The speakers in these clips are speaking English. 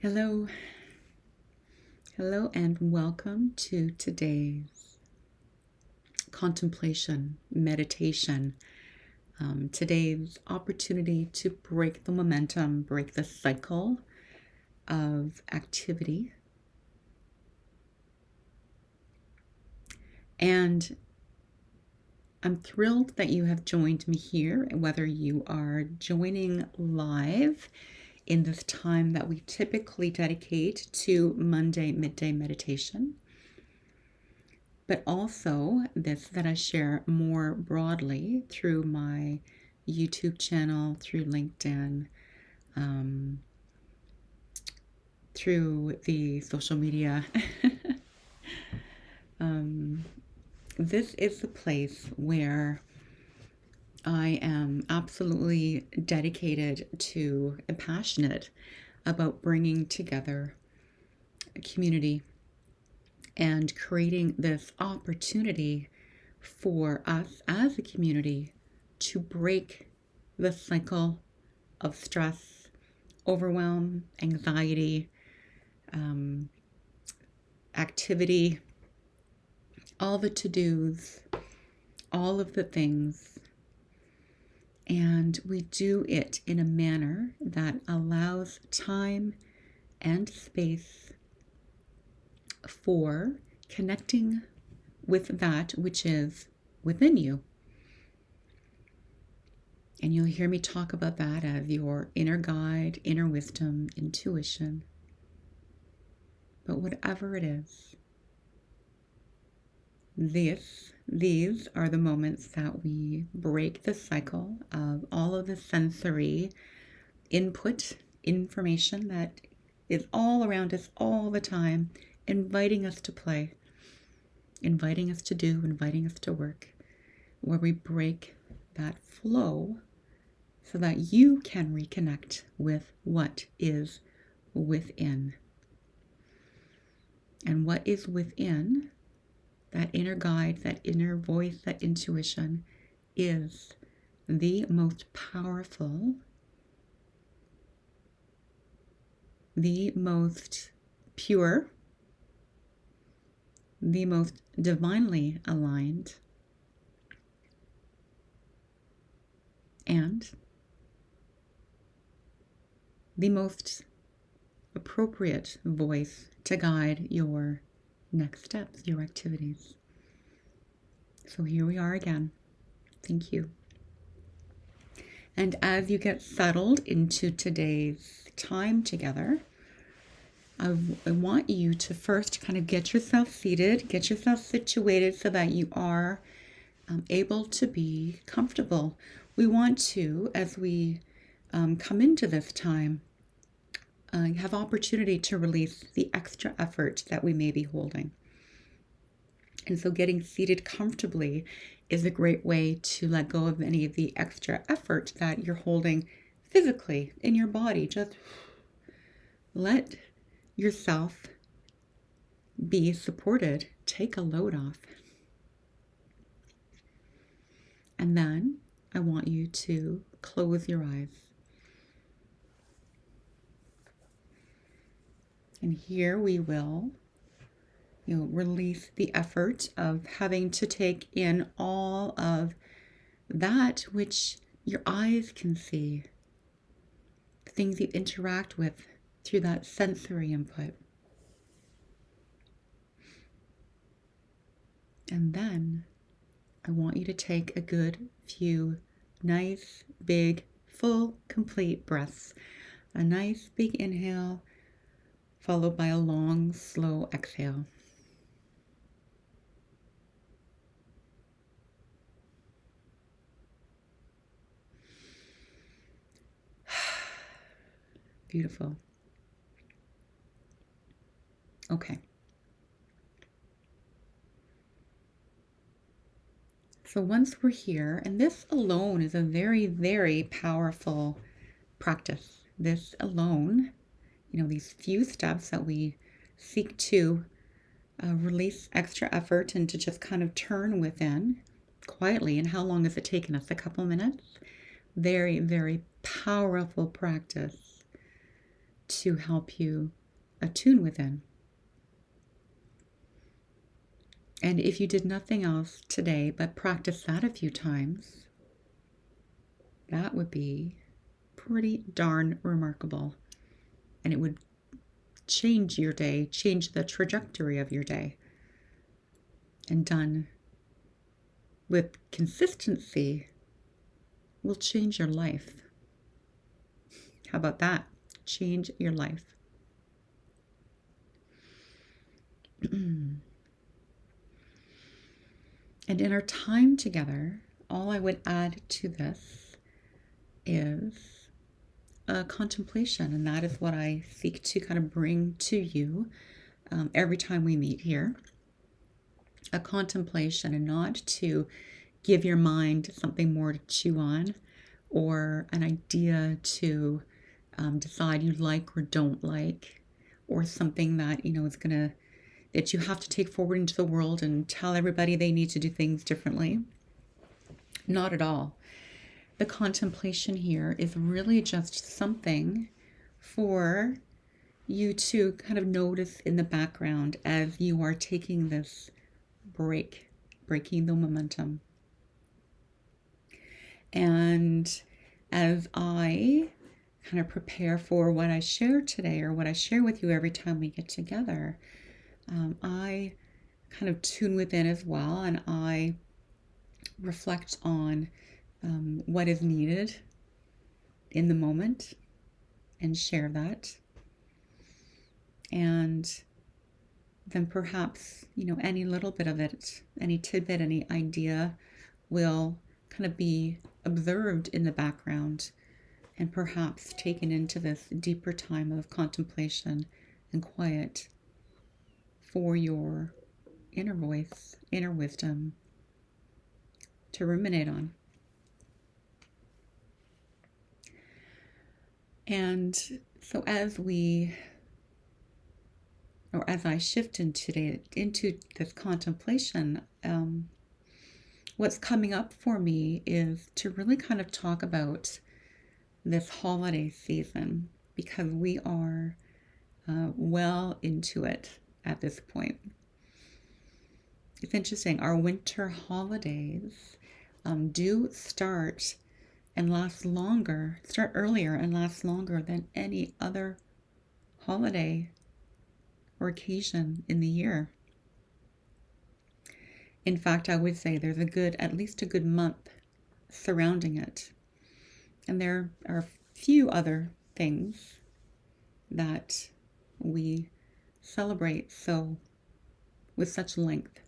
Hello, hello, and welcome to today's contemplation, meditation. Today's opportunity to break the momentum, break the cycle of activity. And I'm thrilled that you have joined me here, whether you are joining live in this time that we typically dedicate to Monday midday meditation, but also this that I share more broadly through my YouTube channel, through LinkedIn, through the social media. This is the place where I am absolutely dedicated to and passionate about bringing together a community and creating this opportunity for us as a community to break the cycle of stress, overwhelm, anxiety, activity, all the to-dos, all of the things. And we do it in a manner that allows time and space for connecting with that which is within you. And you'll hear me talk about that as your inner guide, inner wisdom, intuition. But whatever it is, these are the moments that we break the cycle of all of the sensory input, information that is all around us all the time, inviting us to play, inviting us to do, inviting us to work, where we break that flow so that you can reconnect with what is within. And what is within, that inner guide, that inner voice, that intuition, is the most powerful, the most pure, the most divinely aligned, and the most appropriate voice to guide your next steps, your activities. So here we are again. Thank you. And as you get settled into today's time together, I want you to first kind of get yourself seated, get yourself situated so that you are able to be comfortable. We want to, as we come into this time, have opportunity to release the extra effort that we may be holding. And so getting seated comfortably is a great way to let go of any of the extra effort that you're holding physically in your body. Just let yourself be supported. Take a load off. And then I want you to close your eyes. And here we will, release the effort of having to take in all of that which your eyes can see, the things you interact with through that sensory input. And then I want you to take a good few nice, big, full, complete breaths. A nice big inhale, followed by a long, slow exhale. Beautiful. Okay. So once we're here, and this alone is a very, very powerful practice. This alone, these few steps that we seek to release extra effort and to just kind of turn within quietly. And how long has it taken us? A couple minutes? Very, very powerful practice to help you attune within. And if you did nothing else today but practice that a few times, that would be pretty darn remarkable. And it would change your day, change the trajectory of your day. And done with consistency will change your life. How about that? Change your life. And in our time together, all I would add to this is a contemplation, and that is what I seek to kind of bring to you every time we meet here. A contemplation, and not to give your mind something more to chew on or an idea to decide you like or don't like, or something that is that you have to take forward into the world and tell everybody they need to do things differently. Not at all. The contemplation here is really just something for you to kind of notice in the background as you are taking this breaking the momentum. And as I kind of prepare for what I share today, or what I share with you every time we get together, I kind of tune within as well, and I reflect on what is needed in the moment and share that. And then perhaps, any little bit of it, any tidbit, any idea will kind of be observed in the background and perhaps taken into this deeper time of contemplation and quiet for your inner voice, inner wisdom to ruminate on. And so as I shift into this contemplation, what's coming up for me is to really kind of talk about this holiday season, because we are well into it at this point. It's interesting. Our winter holidays do start earlier and last longer than any other holiday or occasion in the year. In fact, I would say there's at least a good month surrounding it. And there are a few other things that we celebrate with such length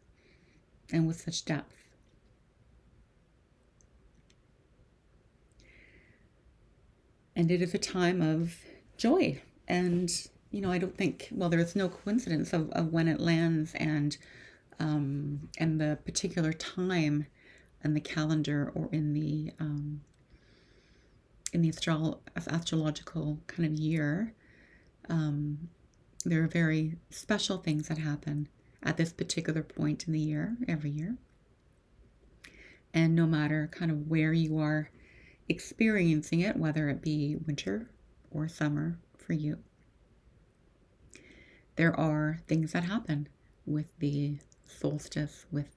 and with such depth. And it is a time of joy. And, I don't think, there's no coincidence of when it lands and the particular time in the calendar or in the astrological kind of year. There are very special things that happen at this particular point in the year, every year. And no matter kind of where you are experiencing it, whether it be winter or summer for you, there are things that happen with the solstice, with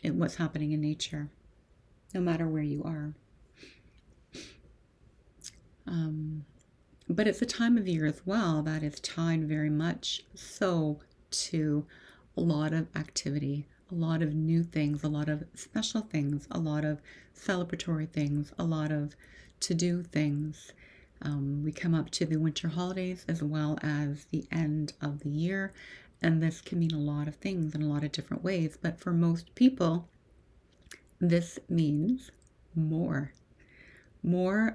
what's happening in nature, no matter where you are. But it's a time of year as well that is tied very much so to a lot of activity, a lot of new things, a lot of special things, a lot of celebratory things, a lot of to-do things. We come up to the winter holidays as well as the end of the year, and this can mean a lot of things in a lot of different ways. But for most people, this means more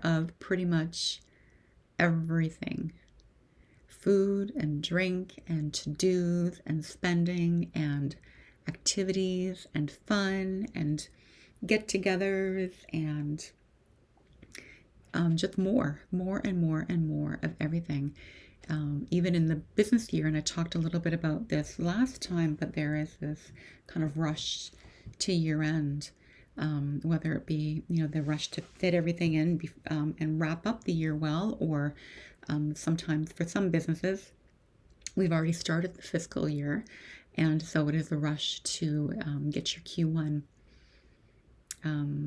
of pretty much everything. Food and drink and to-dos and spending and activities and fun and get-togethers and just more and more and more of everything. Even in the business year, and I talked a little bit about this last time, but there is this kind of rush to year end whether it be, the rush to fit everything in and wrap up the year well, or sometimes for some businesses, we've already started the fiscal year, and so it is a rush to get your Q1,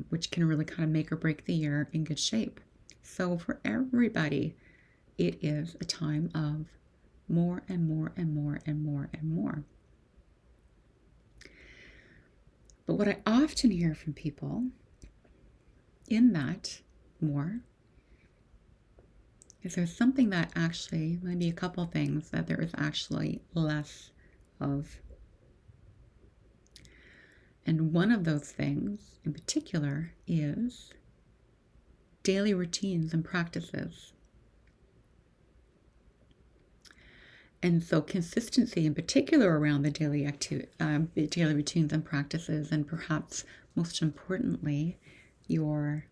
which can really kind of make or break the year in good shape. So for everybody, it is a time of more and more and more and more and more. But what I often hear from people in that more is there's something that actually, maybe a couple things that there is actually less of. And one of those things in particular is daily routines and practices. And so consistency in particular around the daily routines and practices, and perhaps most importantly, your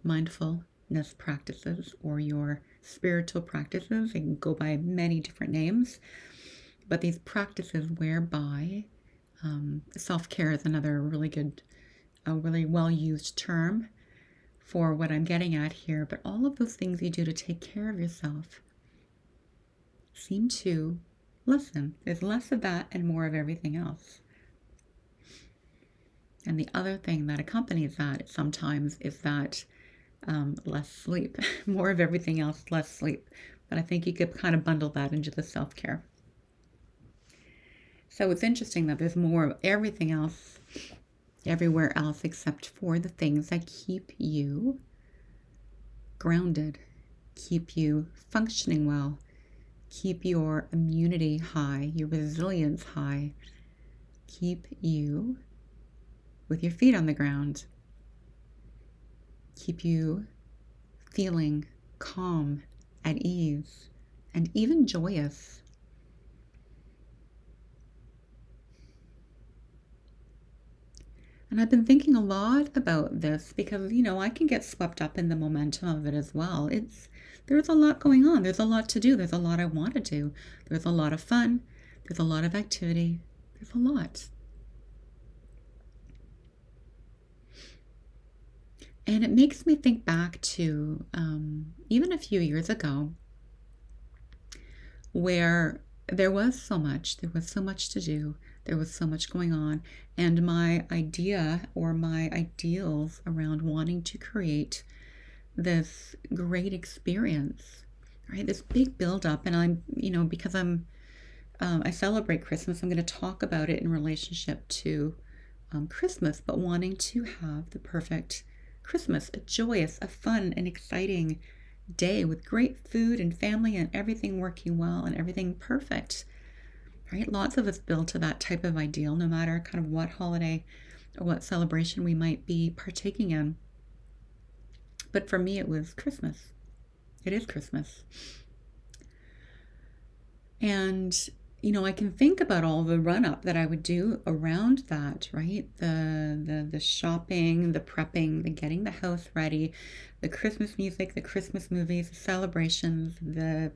mindfulness practices or your spiritual practices. They can go by many different names, but these practices whereby self-care is another really good, really well-used term for what I'm getting at here. But all of those things you do to take care of yourself seem to lessen. There's less of that and more of everything else. And the other thing that accompanies that sometimes is that less sleep. More of everything else, less sleep. But I think you could kind of bundle that into the self-care. So it's interesting that there's more of everything else, everywhere else, except for the things that keep you grounded, keep you functioning well, keep your immunity high, your resilience high, keep you with your feet on the ground, keep you feeling calm, at ease, and even joyous. And I've been thinking a lot about this because, I can get swept up in the momentum of it as well. There's a lot going on. There's a lot to do. There's a lot I want to do. There's a lot of fun. There's a lot of activity. There's a lot. And it makes me think back to even a few years ago where there was so much to do. There was so much going on. And my idea or my ideals around wanting to create this great experience, right? This big buildup. And I'm, because I celebrate Christmas, I'm going to talk about it in relationship to Christmas, but wanting to have the perfect Christmas, a joyous, a fun, and exciting day with great food and family and everything working well and everything perfect, right? Lots of us build to that type of ideal, no matter kind of what holiday or what celebration we might be partaking in. But for me, it was Christmas. It is Christmas. And I can think about all the run-up that I would do around that, right? The shopping, the prepping, the getting the house ready, the Christmas music, the Christmas movies, the celebrations, the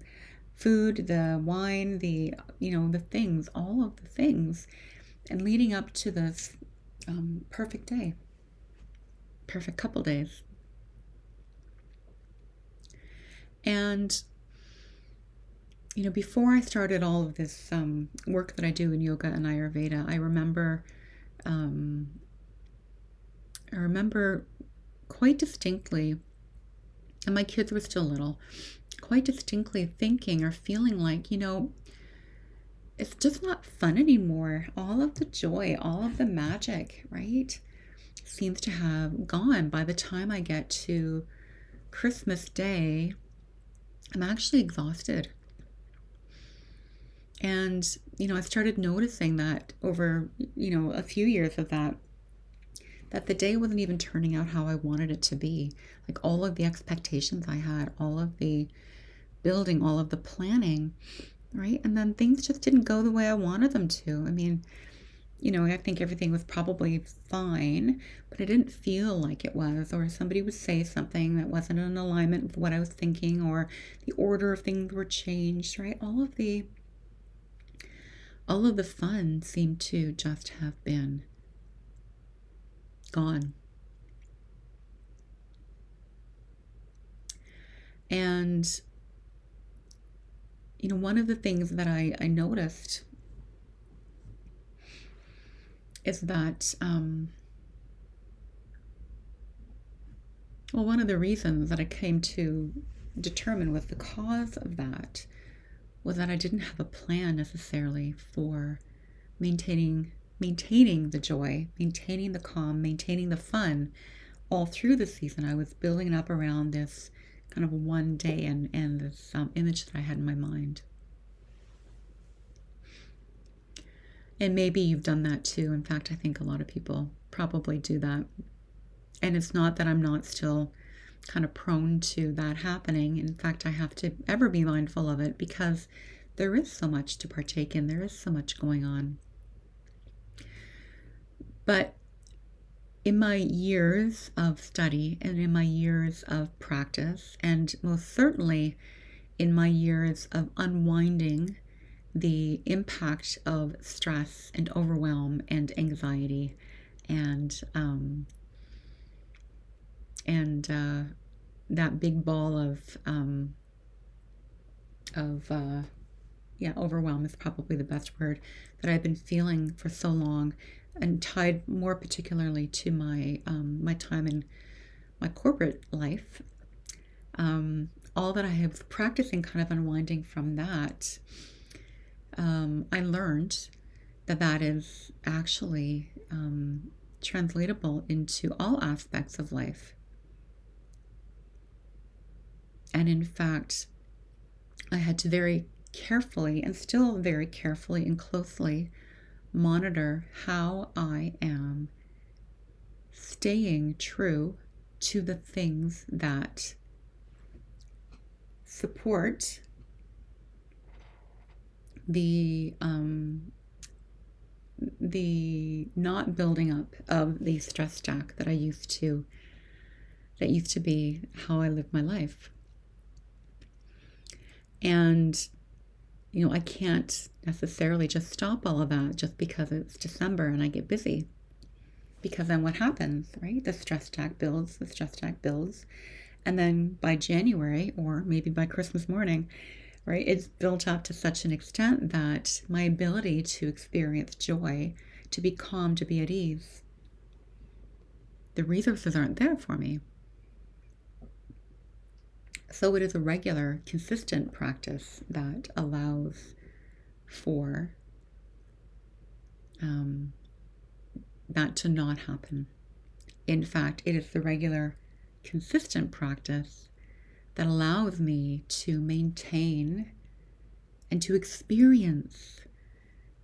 food, the wine, the things, all of the things, and leading up to this perfect day, perfect couple days. And before I started all of this work that I do in yoga and Ayurveda, I remember quite distinctly, and my kids were still little, quite distinctly thinking or feeling like, it's just not fun anymore. All of the joy, all of the magic, right, seems to have gone. By the time I get to Christmas Day, I'm actually exhausted. And, I started noticing that over, a few years of that the day wasn't even turning out how I wanted it to be. Like all of the expectations I had, all of the building, all of the planning, right? And then things just didn't go the way I wanted them to. I mean, I think everything was probably fine, but it didn't feel like it was. Or somebody would say something that wasn't in alignment with what I was thinking, or the order of things were changed, right? All of the fun seemed to just have been gone. And, one of the things that I noticed is that, one of the reasons that I came to determine was the cause of that was that I didn't have a plan necessarily for maintaining the joy, maintaining the calm, maintaining the fun all through the season. I was building it up around this kind of one day and this image that I had in my mind. And maybe you've done that too. In fact, I think a lot of people probably do that. And it's not that I'm not still kind of prone to that happening. In fact, I have to ever be mindful of it because there is so much to partake in. There is so much going on. But in my years of study and in my years of practice, and most certainly in my years of unwinding the impact of stress and overwhelm and anxiety and that big ball of overwhelm is probably the best word that I've been feeling for so long, and tied more particularly to my my time in my corporate life. All that I have practicing kind of unwinding from that, I learned that is actually translatable into all aspects of life. And in fact, I had to very carefully and still very carefully and closely monitor how I am staying true to the things that support the not building up of the stress stack that used to be how I live my life. And I can't necessarily just stop all of that just because it's December and I get busy. Because then what happens, right? The stress stack builds. And then by January, or maybe by Christmas morning, right, it's built up to such an extent that my ability to experience joy, to be calm, to be at ease, the resources aren't there for me. So it is a regular, consistent practice that allows for that to not happen. In fact, it is the regular, consistent practice that allows me to maintain and to experience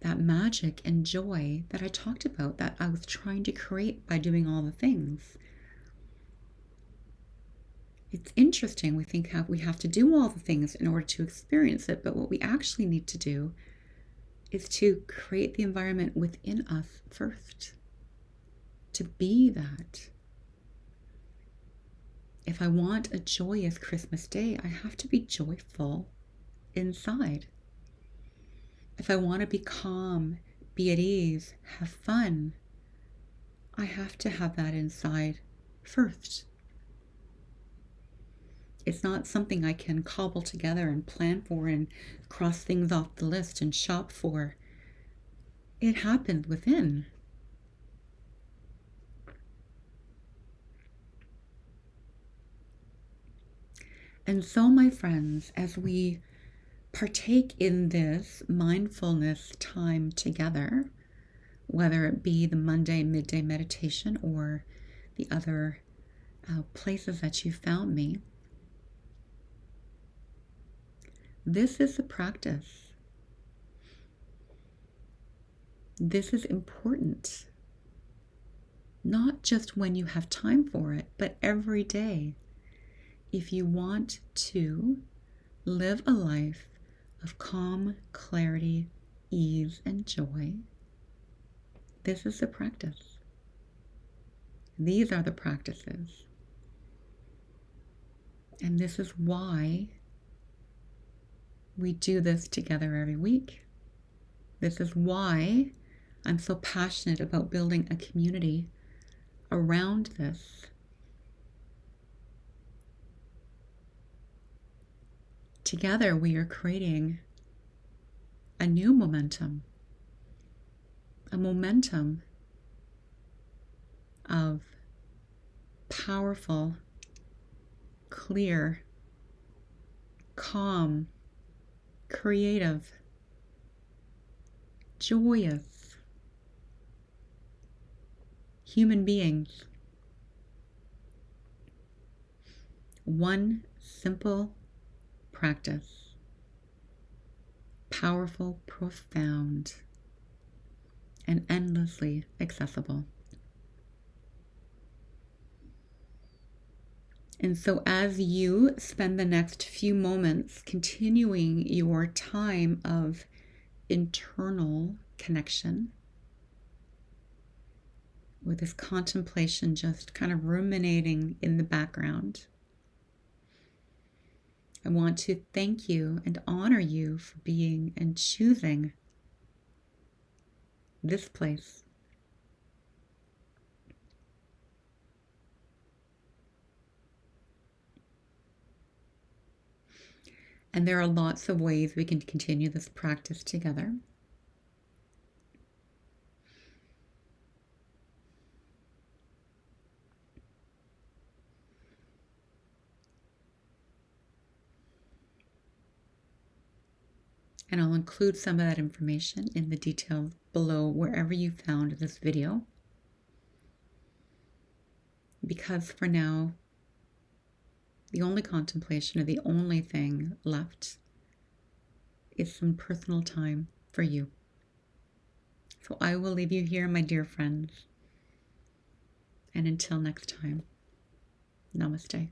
that magic and joy that I talked about, that I was trying to create by doing all the things. It's interesting. We think we have to do all the things in order to experience it, but what we actually need to do is to create the environment within us first, to be that. If I want a joyous Christmas day, I have to be joyful inside. If I want to be calm, be at ease, have fun, I have to have that inside first. It's not something I can cobble together and plan for and cross things off the list and shop for. It happens within. And so, my friends, as we partake in this mindfulness time together, whether it be the Monday midday meditation or the other places that you found me, this is a practice. This is important. Not just when you have time for it, but every day. If you want to live a life of calm, clarity, ease, and joy, this is the practice. These are the practices. And this is why we do this together every week. This is why I'm so passionate about building a community around this. Together, we are creating a new momentum, a momentum of powerful, clear, calm, creative, joyous human beings. One simple practice, powerful, profound, and endlessly accessible. And so as you spend the next few moments continuing your time of internal connection, with this contemplation just kind of ruminating in the background, I want to thank you and honor you for being and choosing this place. And there are lots of ways we can continue this practice together. And I'll include some of that information in the details below wherever you found this video. Because for now, the only contemplation or the only thing left is some personal time for you. So I will leave you here, my dear friends. And until next time, namaste.